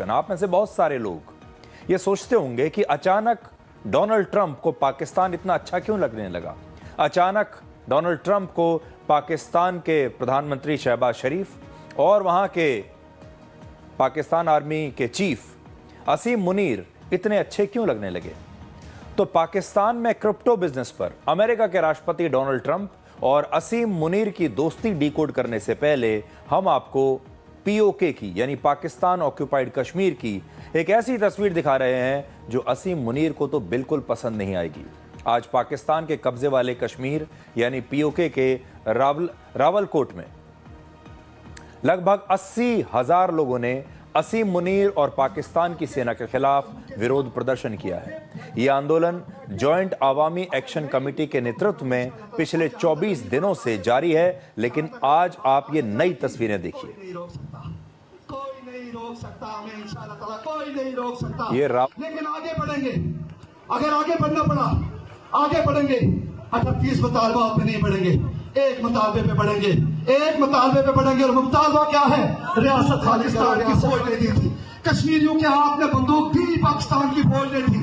आप में से बहुत सारे लोग ये सोचते होंगे कि अचानक डोनाल्ड ट्रंप को पाकिस्तान इतना अच्छा क्यों लगने लगा। अचानक डोनाल्ड ट्रंप को पाकिस्तान के प्रधानमंत्री शहबाज शरीफ और वहां के पाकिस्तान आर्मी के चीफ असीम मुनीर इतने अच्छे क्यों लगने लगे। तो पाकिस्तान में क्रिप्टो बिजनेस पर अमेरिका के राष्ट्रपति डोनाल्ड ट्रंप और असीम मुनीर की दोस्ती डिकोड करने से पहले हम आपको पीओके की यानी पाकिस्तान ऑक्यूपाइड कश्मीर की एक ऐसी तस्वीर दिखा रहे हैं जो असीम मुनीर को तो बिल्कुल पसंद नहीं आएगी। आज पाकिस्तान के कब्जे वाले कश्मीर यानी पीओके के रावलकोट में लगभग 80,000 लोगों ने असीम मुनीर और पाकिस्तान की सेना के खिलाफ विरोध प्रदर्शन किया है। यह आंदोलन जॉइंट अवामी एक्शन कमेटी के नेतृत्व में पिछले 24 दिनों से जारी है, लेकिन आज आप ये नई तस्वीरें देखिए। कोई नहीं रोक सकता, हमें इंशाअल्लाह ताला कोई नहीं रोक सकता। ये लेकिन आगे बढ़ेंगे, अगर आगे बढ़ना पड़ा आगे बढ़ेंगे। 38 मुतालबा पे नहीं बढ़ेंगे, एक मुतालबे पे बढ़ेंगे, एक मुतालबे पे बढ़ेंगे। और मुतालबा क्या है? रियासत खालिस्तान की फौज ने दी थी, कश्मीरियों के हाथ में बंदूक थी, पाकिस्तान की फौज ने थी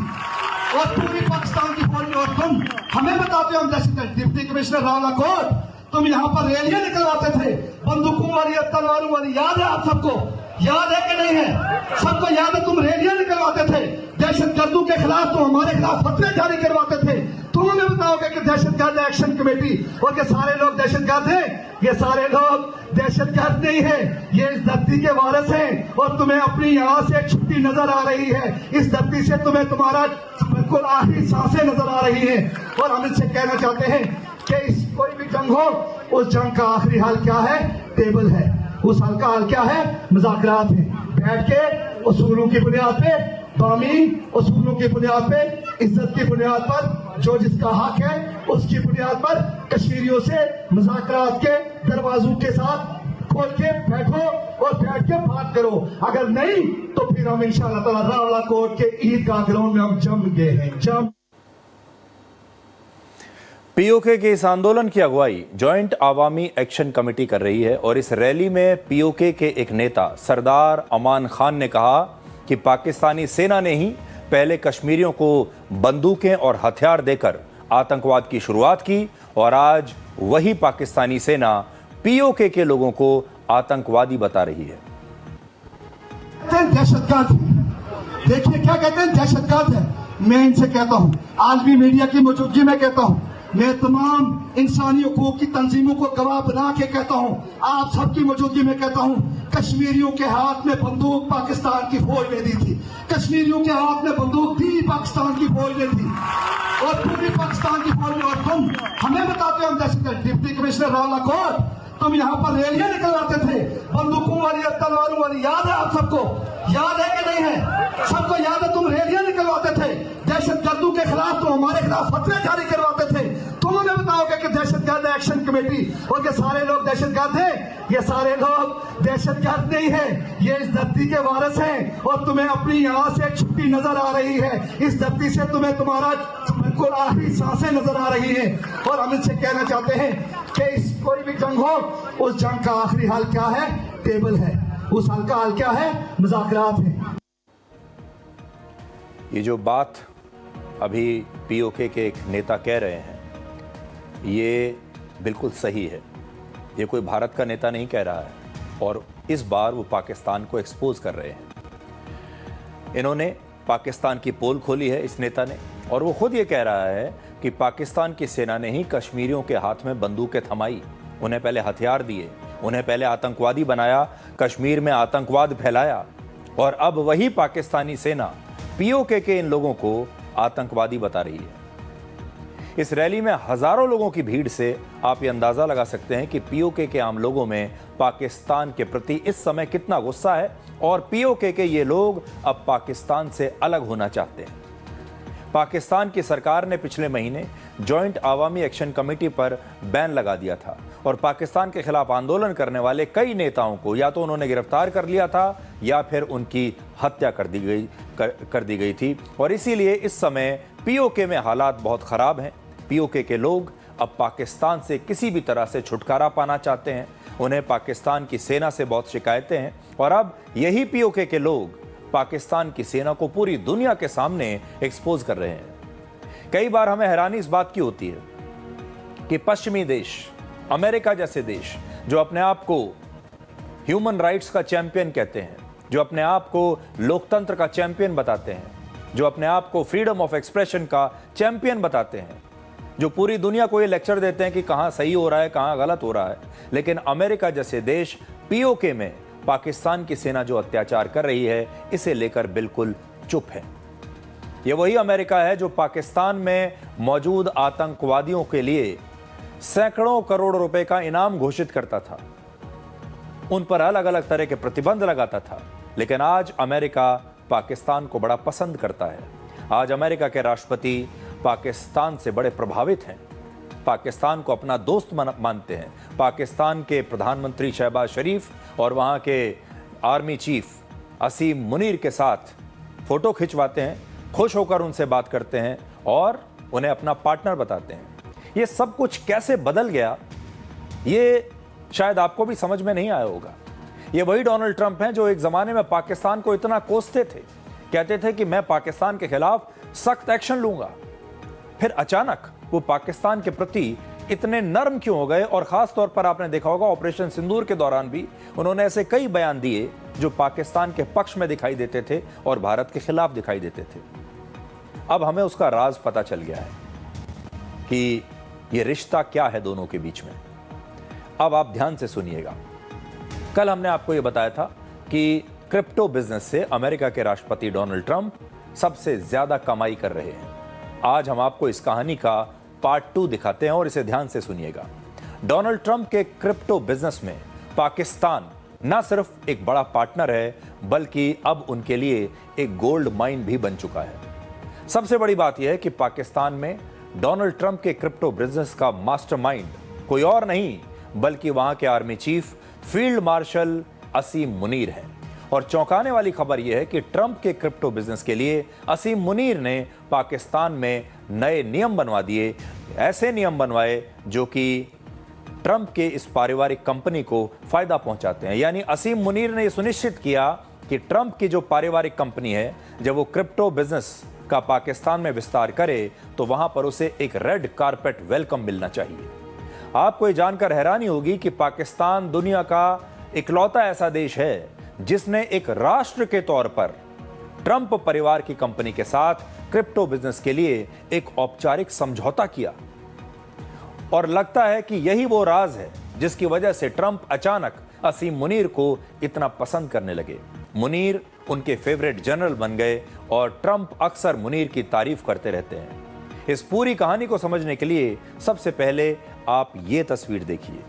और पूरी पाकिस्तान की फौज ने। और तुम हमें बताते हो हम दहशतगर्द। डिप्टी कमिश्नर रावलाकोट, तुम यहाँ पर रैलियां निकलवाते थे बंदूकों वाली, तलवारों वाली, याद है आप सबको? याद है कि नहीं है? सबको याद है? तुम रैलियां निकलवाते थे दहशतगर्दों के खिलाफ, तो हमारे खिलाफ फतवे जारी करवाते थे। तुम हमें बताओगे कि दहशतगर्द एक्शन कमेटी और ये सारे लोग दहशतगर्द हैं? ये सारे लोग दहशतगर्द नहीं है, ये इस धरती के वारिस हैं। और तुम्हें अपनी यहाँ से छुट्टी नजर आ रही है, इस धरती से तुम्हें तुम्हारा बिल्कुल आखिरी सांसें नजर आ रही है। और हम इनसे कहना चाहते हैं कि इस कोई भी जंग हो, उस जंग का आखिरी हाल क्या है? टेबल है। उस हल का हाल क्या है? मुज़ाकरात है। बैठ के उसूलों की बुनियाद पे, बामी उसूलों की बुनियाद पे, इज्जत की बुनियाद पर, जो जिसका हक है उसकी बुनियाद पर कश्मीरियों से मुज़ाकरात के दरवाजों के साथ खोल के बैठो और बैठ के बात करो। अगर नहीं तो फिर हम इंशाअल्लाह ताला रावलाकोट के ईदगाह ग्राउंड में हम जम गए हैं। पीओके के इस आंदोलन की अगुवाई जॉइंट अवामी एक्शन कमेटी कर रही है और इस रैली में पीओके के एक नेता सरदार अमान खान ने कहा कि पाकिस्तानी सेना ने ही पहले कश्मीरियों को बंदूकें और हथियार देकर आतंकवाद की शुरुआत की और आज वही पाकिस्तानी सेना पीओके के लोगों को आतंकवादी बता रही है। दहशतगर्द, देखिए क्या कहते हैं? दहशतगर्द है। मैं इनसे कहता हूं, आज भी मीडिया की मौजूदगी में कहता हूं, मैं तमाम इंसानी हकूक की तंजीमों को गवाह बना के कहता हूं, आप सबकी मौजूदगी में कहता हूं, कश्मीरियों के हाथ में बंदूक पाकिस्तान की फौज ने दी थी। कश्मीरियों के हाथ में बंदूक थी, पाकिस्तान की फौज ने थी और पूरी पाकिस्तान की फौज ने। और तुम हमें बताते हो हम दहशतगर्द। डिप्टी कमिश्नर रावलाकोट, तुम यहाँ पर रैलियां निकलवाते थे बंदूकों वाली, तलवारों वाली, याद है आप सबको? याद है कि नहीं है? सबको याद है? तुम रैलियां निकलवाते थे दहशतगर्दों के खिलाफ, तो हमारे खिलाफ फतवे जारी करवाते थे। तुम हमें बताओगे कि दहशतगर्द एक्शन कमेटी और ये सारे लोग दहशतगर्द हैं? ये सारे लोग दहशतगर्द नहीं है, ये इस धरती के वारिस हैं। और तुम्हें अपनी यहाँ से छुट्टी नजर आ रही है, इस धरती से तुम्हें तुम्हारा बिल्कुल आखिरी सांसें नजर आ रही है। और हम इनसे कहना चाहते हैं कि इस कोई भी जंग हो, उस जंग का आखिरी हाल क्या है? टेबल है। उस हल का हाल क्या है? मुज़ाकरात है। ये जो बात अभी पीओके के एक नेता कह रहे हैं ये बिल्कुल सही है। ये कोई भारत का नेता नहीं कह रहा है और इस बार वो पाकिस्तान को एक्सपोज कर रहे हैं। इन्होंने पाकिस्तान की पोल खोली है इस नेता ने और वो खुद ये कह रहा है कि पाकिस्तान की सेना ने ही कश्मीरियों के हाथ में बंदूकें थमाई, उन्हें पहले हथियार दिए, उन्हें पहले आतंकवादी बनाया, कश्मीर में आतंकवाद फैलाया और अब वही पाकिस्तानी सेना पीओके के इन लोगों को आतंकवादी बता रही है। इस रैली में हजारों लोगों की भीड़ से आप ये अंदाजा लगा सकते हैं कि पीओके के आम लोगों में पाकिस्तान के प्रति इस समय कितना गुस्सा है और पीओके के ये लोग अब पाकिस्तान से अलग होना चाहते हैं। पाकिस्तान की सरकार ने पिछले महीने जॉइंट अवामी एक्शन कमेटी पर बैन लगा दिया था और पाकिस्तान के खिलाफ आंदोलन करने वाले कई नेताओं को या तो उन्होंने गिरफ्तार कर लिया था या फिर उनकी हत्या कर दी गई थी। और इसीलिए इस समय पीओके में हालात बहुत खराब हैं। पीओके के लोग अब पाकिस्तान से किसी भी तरह से छुटकारा पाना चाहते हैं। उन्हें पाकिस्तान की सेना से बहुत शिकायतें हैं और अब यही पीओके के लोग पाकिस्तान की सेना को पूरी दुनिया के सामने एक्सपोज कर रहे हैं। कई बार हमें हैरानी इस बात की होती है कि पश्चिमी देश, अमेरिका जैसे देश, जो अपने आप को ह्यूमन राइट्स का चैंपियन कहते हैं, जो अपने आप को लोकतंत्र का चैंपियन बताते हैं, जो अपने आप को फ्रीडम ऑफ एक्सप्रेशन का चैंपियन बताते हैं, जो पूरी दुनिया को ये लेक्चर देते हैं कि कहां सही हो रहा है, कहां गलत हो रहा है, लेकिन अमेरिका जैसे देश पीओके में पाकिस्तान की सेना जो अत्याचार कर रही है, इसे लेकर बिल्कुल चुप है। ये वही अमेरिका है जो पाकिस्तान में मौजूद आतंकवादियों के लिए सैकड़ों करोड़ रुपए का इनाम घोषित करता था, उन पर अलग अलग तरह के प्रतिबंध लगाता था। लेकिन आज अमेरिका पाकिस्तान को बड़ा पसंद करता है। आज अमेरिका के राष्ट्रपति पाकिस्तान से बड़े प्रभावित हैं, पाकिस्तान को अपना दोस्त मानते हैं। पाकिस्तान के प्रधानमंत्री शहबाज शरीफ और वहाँ के आर्मी चीफ असीम मुनीर के साथ फोटो खिंचवाते हैं, खुश होकर उनसे बात करते हैं और उन्हें अपना पार्टनर बताते हैं। ये सब कुछ कैसे बदल गया, ये शायद आपको भी समझ में नहीं आया होगा। ये वही डोनाल्ड ट्रंप हैं जो एक जमाने में पाकिस्तान को इतना कोसते थे, कहते थे कि मैं पाकिस्तान के खिलाफ सख्त एक्शन लूंगा। फिर अचानक वो पाकिस्तान के प्रति इतने नर्म क्यों हो गए? और खास तौर पर आपने देखा होगा ऑपरेशन सिंदूर के दौरान भी उन्होंने ऐसे कई बयान दिए जो पाकिस्तान के पक्ष में दिखाई देते थे और भारत के खिलाफ दिखाई देते थे। अब हमें उसका राज पता चल गया है कि ये रिश्ता क्या है दोनों के बीच में। अब आप ध्यान से सुनिएगा। कल हमने आपको यह बताया था कि क्रिप्टो बिजनेस से अमेरिका के राष्ट्रपति डोनाल्ड ट्रंप सबसे ज्यादा कमाई कर रहे हैं। आज हम आपको इस कहानी का पार्ट 2 दिखाते हैं और इसे ध्यान से सुनिएगा। डोनाल्ड ट्रंप के क्रिप्टो बिजनेस में पाकिस्तान न सिर्फ एक बड़ा पार्टनर है, बल्कि अब उनके लिए एक गोल्ड माइन भी बन चुका है। सबसे बड़ी बात यह है कि पाकिस्तान में डोनाल्ड ट्रंप के क्रिप्टो बिजनेस का मास्टरमाइंड कोई और नहीं बल्कि वहां के आर्मी चीफ फील्ड मार्शल असीम मुनीर हैं। और चौंकाने वाली खबर यह है कि ट्रंप के क्रिप्टो बिजनेस के लिए असीम मुनीर ने पाकिस्तान में नए नियम बनवा दिए, ऐसे नियम बनवाए जो कि ट्रंप के इस पारिवारिक कंपनी को फायदा पहुंचाते हैं। यानी असीम मुनीर ने यह सुनिश्चित किया कि ट्रंप की जो पारिवारिक कंपनी है, जब वो क्रिप्टो बिजनेस का पाकिस्तान में विस्तार करे तो वहां पर उसे एक रेड कारपेट वेलकम मिलना चाहिए। आपको ये जानकर हैरानी होगी कि पाकिस्तान दुनिया का इकलौता ऐसा देश है जिसने एक राष्ट्र के तौर पर ट्रंप परिवार की कंपनी के साथ क्रिप्टो बिजनेस के लिए एक औपचारिक समझौता किया। और लगता है कि यही वो राज है जिसकी वजह से ट्रंप अचानक असीम मुनीर को इतना पसंद करने लगे। मुनीर उनके फेवरेट जनरल बन गए और ट्रंप अक्सर मुनीर की तारीफ करते रहते हैं। इस पूरी कहानी को समझने के लिए सबसे पहले आप ये तस्वीर देखिए।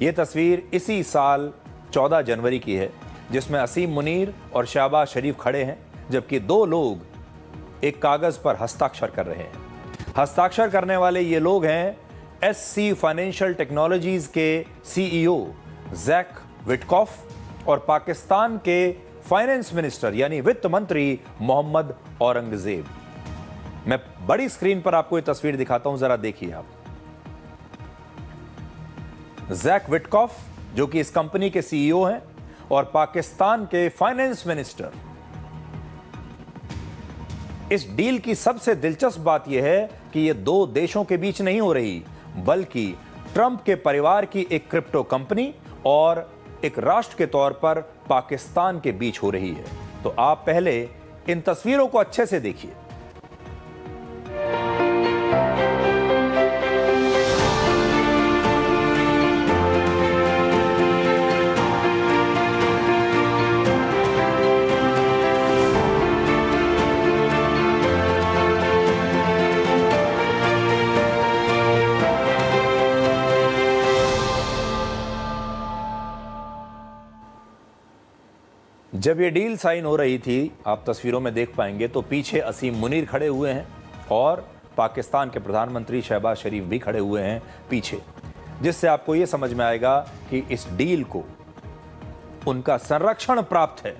ये तस्वीर इसी साल 14 जनवरी की है जिसमें असीम मुनीर और शहबाज शरीफ खड़े हैं, जबकि दो लोग एक कागज पर हस्ताक्षर कर रहे हैं। हस्ताक्षर करने वाले ये लोग हैं SC फाइनेंशियल टेक्नोलॉजीज के CEO जैक विटकॉफ और पाकिस्तान के फाइनेंस मिनिस्टर यानी वित्त मंत्री मोहम्मद औरंगजेब। मैं बड़ी स्क्रीन पर आपको ये तस्वीर दिखाता हूं, जरा देखिए आप। जैक विटकॉफ जो कि इस कंपनी के CEO हैं और पाकिस्तान के फाइनेंस मिनिस्टर। इस डील की सबसे दिलचस्प बात यह है कि यह दो देशों के बीच नहीं हो रही, बल्कि ट्रंप के परिवार की एक क्रिप्टो कंपनी और एक राष्ट्र के तौर पर पाकिस्तान के बीच हो रही है। तो आप पहले इन तस्वीरों को अच्छे से देखिए। जब ये डील साइन हो रही थी, आप तस्वीरों में देख पाएंगे, तो पीछे असीम मुनीर खड़े हुए हैं और पाकिस्तान के प्रधानमंत्री शहबाज शरीफ भी खड़े हुए हैं पीछे, जिससे आपको ये समझ में आएगा कि इस डील को उनका संरक्षण प्राप्त है।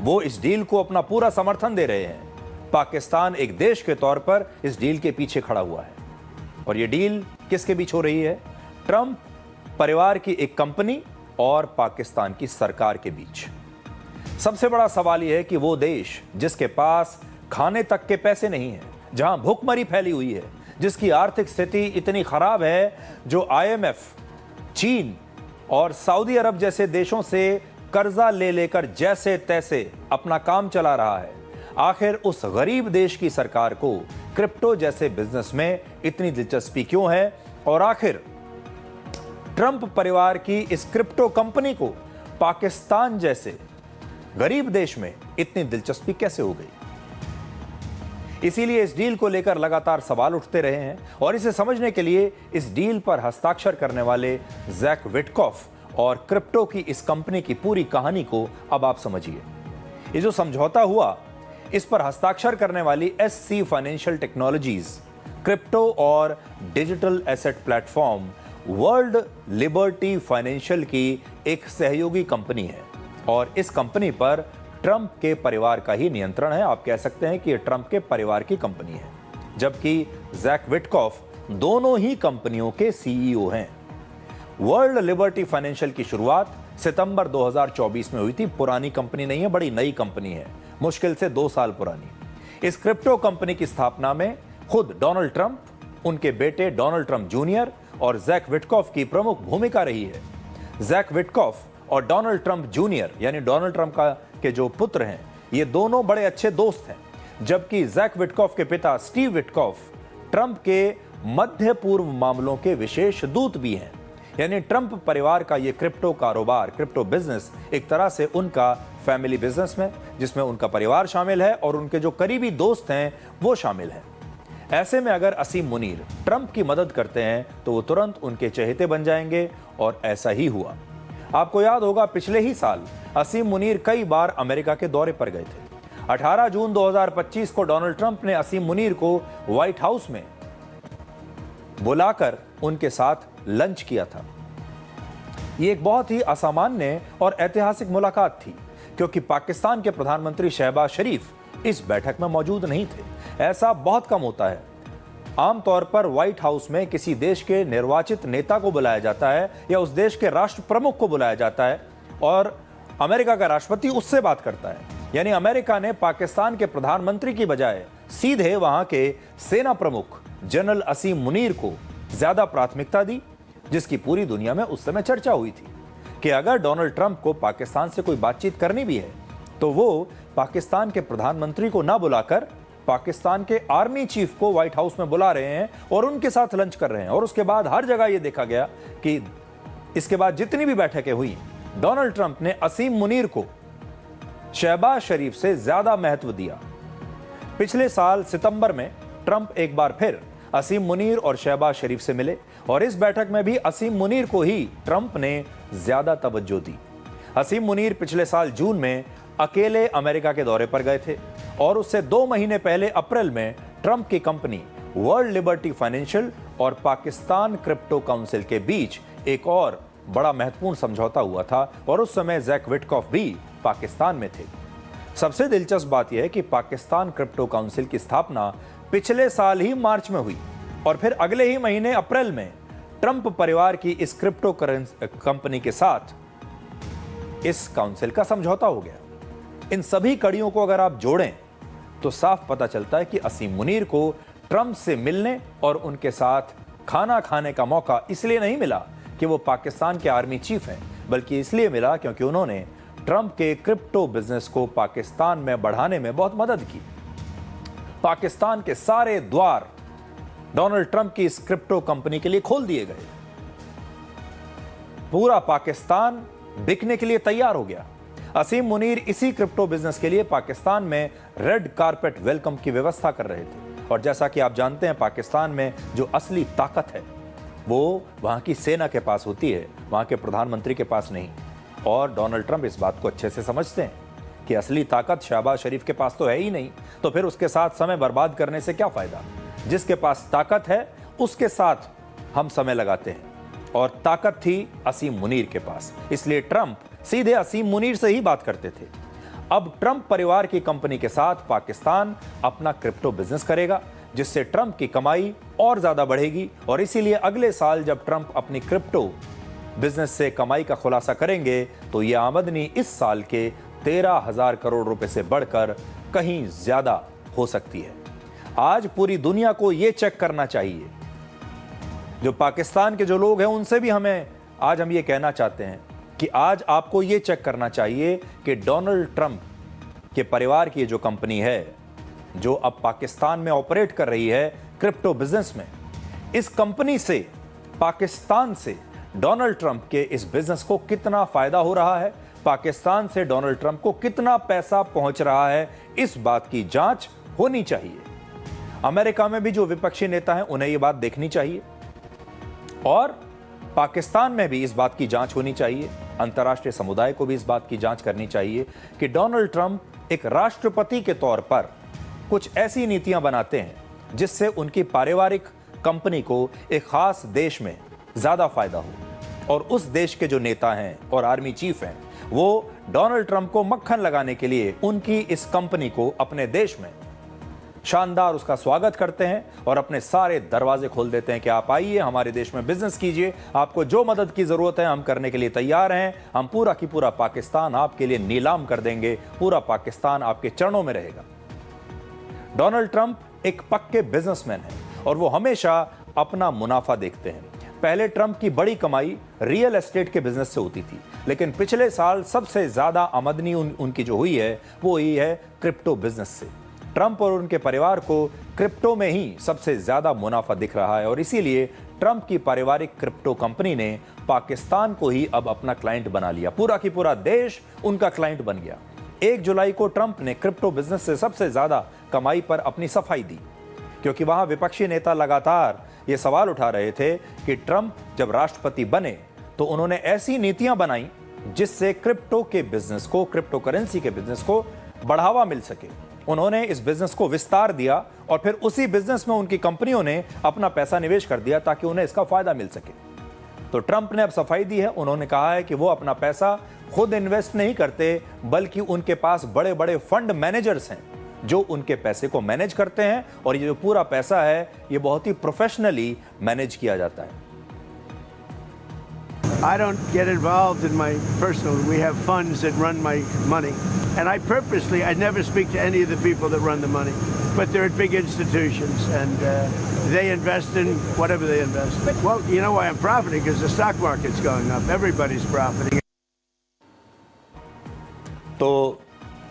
वो इस डील को अपना पूरा समर्थन दे रहे हैं। पाकिस्तान एक देश के तौर पर इस डील के पीछे खड़ा हुआ है। और ये डील किसके बीच हो रही है? ट्रंप परिवार की एक कंपनी और पाकिस्तान की सरकार के बीच। सबसे बड़ा सवाल यह है कि वो देश जिसके पास खाने तक के पैसे नहीं है, जहां भूखमरी फैली हुई है, जिसकी आर्थिक स्थिति इतनी खराब है, जो IMF, चीन और सऊदी अरब जैसे देशों से कर्जा ले लेकर जैसे तैसे अपना काम चला रहा है, आखिर उस गरीब देश की सरकार को क्रिप्टो जैसे बिजनेस में इतनी दिलचस्पी क्यों है? और आखिर ट्रंप परिवार की इस क्रिप्टो कंपनी को पाकिस्तान जैसे गरीब देश में इतनी दिलचस्पी कैसे हो गई? इसीलिए इस डील को लेकर लगातार सवाल उठते रहे हैं और इसे समझने के लिए इस डील पर हस्ताक्षर करने वाले जैक विटकॉफ और क्रिप्टो की इस कंपनी की पूरी कहानी को अब आप समझिए। ये जो समझौता हुआ, इस पर हस्ताक्षर करने वाली SC फाइनेंशियल टेक्नोलॉजीज क्रिप्टो और digital asset platform world liberty financial की एक सहयोगी कंपनी है और इस कंपनी पर ट्रंप के परिवार का ही नियंत्रण है। आप कह सकते हैं कि यह ट्रंप के परिवार की कंपनी है, जबकि जैक विटकॉफ दोनों ही कंपनियों के CEO हैं। वर्ल्ड लिबर्टी फाइनेंशियल की शुरुआत सितंबर 2024 में हुई थी। पुरानी कंपनी नहीं है, बड़ी नई कंपनी है, मुश्किल से 2 साल पुरानी। इस क्रिप्टो कंपनी की स्थापना में खुद डोनाल्ड ट्रंप, उनके बेटे डोनाल्ड ट्रंप जूनियर और जैक विटकॉफ की प्रमुख भूमिका रही है। जैक विटकॉफ और डोनाल्ड ट्रंप जूनियर यानी डोनाल्ड ट्रंप के जो पुत्र हैं, ये दोनों बड़े अच्छे दोस्त हैं, जबकि जैक विटकॉफ के पिता स्टीव विटकॉफ ट्रंप के मध्य पूर्व मामलों के विशेष दूत भी हैं। यानी ट्रंप परिवार का ये क्रिप्टो कारोबार, क्रिप्टो बिजनेस एक तरह से उनका फैमिली बिजनेस में, जिसमें उनका परिवार शामिल है और उनके जो करीबी दोस्त हैं वो शामिल हैं। ऐसे में अगर असीम मुनीर ट्रंप की मदद करते हैं तो वो तुरंत उनके चहेते बन जाएंगे और ऐसा ही हुआ। आपको याद होगा, पिछले ही साल असीम मुनीर कई बार अमेरिका के दौरे पर गए थे। 18 जून 2025 को डोनाल्ड ट्रंप ने असीम मुनीर को व्हाइट हाउस में बुलाकर उनके साथ लंच किया था। ये एक बहुत ही असामान्य और ऐतिहासिक मुलाकात थी, क्योंकि पाकिस्तान के प्रधानमंत्री शहबाज शरीफ इस बैठक में मौजूद नहीं थे। ऐसा बहुत कम होता है। आमतौर पर व्हाइट हाउस में किसी देश के निर्वाचित नेता को बुलाया जाता है या उस देश के राष्ट्र प्रमुख को बुलाया जाता है और अमेरिका का राष्ट्रपति उससे बात करता है। यानी अमेरिका ने पाकिस्तान के प्रधानमंत्री की बजाय सीधे वहां के सेना प्रमुख जनरल असीम मुनीर को ज्यादा प्राथमिकता दी, जिसकी पूरी दुनिया में उस समय चर्चा हुई थी कि अगर डोनाल्ड ट्रंप को पाकिस्तान से कोई बातचीत करनी भी है तो वो पाकिस्तान के प्रधानमंत्री को ना बुलाकर पाकिस्तान के आर्मी चीफ को व्हाइट हाउस में बुला रहे हैं और उनके साथ लंच कर रहे हैं। और उसके बाद हर जगह यह देखा गया कि इसके बाद जितनी भी बैठकें हुई, डोनाल्ड ट्रंप ने असीम मुनीर को शहबाज शरीफ से ज्यादा महत्व दिया। पिछले साल सितंबर में ट्रंप एक बार फिर असीम मुनीर और शहबाज शरीफ से मिले और इस बैठक में भी असीम मुनीर को ही ट्रंप ने ज्यादा तवज्जो दी। असीम मुनीर पिछले साल जून में अकेले अमेरिका के दौरे पर गए थे और उससे 2 महीने पहले अप्रैल में ट्रंप की कंपनी वर्ल्ड लिबर्टी फाइनेंशियल और पाकिस्तान क्रिप्टो काउंसिल के बीच एक और बड़ा महत्वपूर्ण समझौता हुआ था और उस समय जैक विटकॉफ भी पाकिस्तान में थे। सबसे दिलचस्प बात यह है कि पाकिस्तान क्रिप्टो काउंसिल की स्थापना पिछले साल ही मार्च में हुई और फिर अगले ही महीने अप्रैल में ट्रंप परिवार की इस क्रिप्टो कंपनी के साथ इस काउंसिल का समझौता हो गया। इन सभी कड़ियों को अगर आप जोड़ें तो साफ पता चलता है कि असीम मुनीर को ट्रंप से मिलने और उनके साथ खाना खाने का मौका इसलिए नहीं मिला कि वो पाकिस्तान के आर्मी चीफ हैं, बल्कि इसलिए मिला क्योंकि उन्होंने ट्रंप के क्रिप्टो बिजनेस को पाकिस्तान में बढ़ाने में बहुत मदद की। पाकिस्तान के सारे द्वार डोनाल्ड ट्रंप की इस क्रिप्टो कंपनी के लिए खोल दिए गए। पूरा पाकिस्तान बिकने के लिए तैयार हो गया। असीम मुनीर इसी क्रिप्टो बिजनेस के लिए पाकिस्तान में रेड कारपेट वेलकम की व्यवस्था कर रहे थे और जैसा कि आप जानते हैं, पाकिस्तान में जो असली ताकत है वो वहां की सेना के पास होती है, वहां के प्रधानमंत्री के पास नहीं। और डोनाल्ड ट्रंप इस बात को अच्छे से समझते हैं कि असली ताकत शहबाज शरीफ के पास तो है ही नहीं, तो फिर उसके साथ समय बर्बाद करने से क्या फायदा। जिसके पास ताकत है उसके साथ हम समय लगाते हैं और ताकत थी असीम मुनीर के पास, इसलिए ट्रंप सीधे असीम मुनीर से ही बात करते थे। अब ट्रंप परिवार की कंपनी के साथ पाकिस्तान अपना क्रिप्टो बिजनेस करेगा, जिससे ट्रंप की कमाई और ज्यादा बढ़ेगी और इसीलिए अगले साल जब ट्रंप अपनी क्रिप्टो बिजनेस से कमाई का खुलासा करेंगे तो यह आमदनी इस साल के 13,000 करोड़ रुपए से बढ़कर कहीं ज्यादा हो सकती है। आज पूरी दुनिया को यह चेक करना चाहिए। जो पाकिस्तान के जो लोग हैं उनसे भी आज हम ये कहना चाहते हैं कि आज आपको ये चेक करना चाहिए कि डोनाल्ड ट्रंप के परिवार की जो कंपनी है, जो अब पाकिस्तान में ऑपरेट कर रही है क्रिप्टो बिजनेस में, इस कंपनी से, पाकिस्तान से डोनाल्ड ट्रंप के इस बिजनेस को कितना फायदा हो रहा है, पाकिस्तान से डोनाल्ड ट्रंप को कितना पैसा पहुंच रहा है, इस बात की जांच होनी चाहिए। अमेरिका में भी जो विपक्षी नेता हैं उन्हें यह बात देखनी चाहिए और पाकिस्तान में भी इस बात की जांच होनी चाहिए। अंतर्राष्ट्रीय समुदाय को भी इस बात की जांच करनी चाहिए कि डोनाल्ड ट्रंप एक राष्ट्रपति के तौर पर कुछ ऐसी नीतियां बनाते हैं जिससे उनकी पारिवारिक कंपनी को एक खास देश में ज्यादा फायदा हो, और उस देश के जो नेता हैं और आर्मी चीफ हैं वो डोनाल्ड ट्रंप को मक्खन लगाने के लिए उनकी इस कंपनी को अपने देश में शानदार उसका स्वागत करते हैं और अपने सारे दरवाजे खोल देते हैं कि आप आइए, हमारे देश में बिजनेस कीजिए, आपको जो मदद की जरूरत है हम करने के लिए तैयार हैं, हम पूरा की पूरा पाकिस्तान आपके लिए नीलाम कर देंगे, पूरा पाकिस्तान आपके चरणों में रहेगा। डोनाल्ड ट्रंप एक पक्के बिजनेसमैन है और वो हमेशा अपना मुनाफा देखते हैं। पहले ट्रंप की बड़ी कमाई रियल एस्टेट के बिजनेस से होती थी, लेकिन पिछले साल सबसे ज्यादा आमदनी उनकी जो हुई है वो हुई है क्रिप्टो बिजनेस से। ट्रंप और उनके परिवार को क्रिप्टो में ही सबसे ज्यादा मुनाफा दिख रहा है और इसीलिए ट्रंप की पारिवारिक क्रिप्टो कंपनी ने पाकिस्तान को ही अब अपना क्लाइंट बना लिया। पूरा की पूरा देश उनका क्लाइंट बन गया। 1 जुलाई को ट्रंप ने क्रिप्टो बिजनेस से सबसे ज्यादा कमाई पर अपनी सफाई दी, क्योंकि वहां विपक्षी नेता लगातार ये सवाल उठा रहे थे कि ट्रंप जब राष्ट्रपति बने तो उन्होंने ऐसी नीतियां बनाई जिससे क्रिप्टो के बिजनेस को, क्रिप्टो करेंसी के बिजनेस को बढ़ावा मिल सके। उन्होंने इस बिजनेस को विस्तार दिया और फिर उसी बिजनेस में उनकी कंपनियों ने अपना पैसा निवेश कर दिया ताकि उन्हें इसका फायदा मिल सके। तो ट्रंप ने अब सफाई दी है। उन्होंने कहा है कि वो अपना पैसा खुद इन्वेस्ट नहीं करते, बल्कि उनके पास बड़े बड़े फंड मैनेजर्स हैं जो उनके पैसे को मैनेज करते हैं और ये जो पूरा पैसा है ये बहुत ही प्रोफेशनली मैनेज किया जाता है। I don't get involved in my personal. We have funds that run my money, and I never speak to any of the people that run the money. But they're at big institutions, and they invest in whatever they invest. Well, you know why I'm profiting? Because the stock market's going up. Everybody's profiting. तो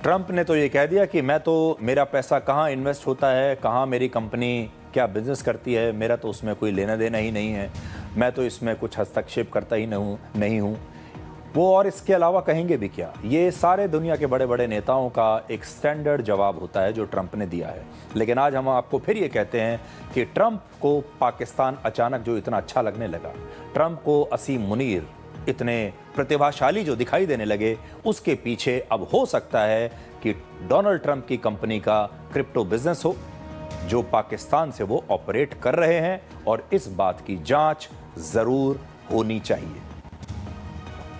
Trump ने तो ये कह दिया कि मेरा पैसा कहाँ इन्वेस्ट होता है, कहाँ मेरी कंपनी क्या बिजनेस करती है, मेरा तो उसमें कोई लेना देना ही नहीं है, मैं तो इसमें कुछ हस्तक्षेप करता ही नहीं हूँ। वो और इसके अलावा कहेंगे भी क्या। ये सारे दुनिया के बड़े बड़े नेताओं का एक स्टैंडर्ड जवाब होता है जो ट्रंप ने दिया है। लेकिन आज हम आपको फिर ये कहते हैं कि ट्रंप को पाकिस्तान अचानक जो इतना अच्छा लगने लगा, ट्रंप को असीम मुनीर इतने प्रतिभाशाली जो दिखाई देने लगे, उसके पीछे अब हो सकता है कि डोनाल्ड ट्रंप की कंपनी का क्रिप्टो बिजनेस हो जो पाकिस्तान से वो ऑपरेट कर रहे हैं, और इस बात की जांच जरूर होनी चाहिए।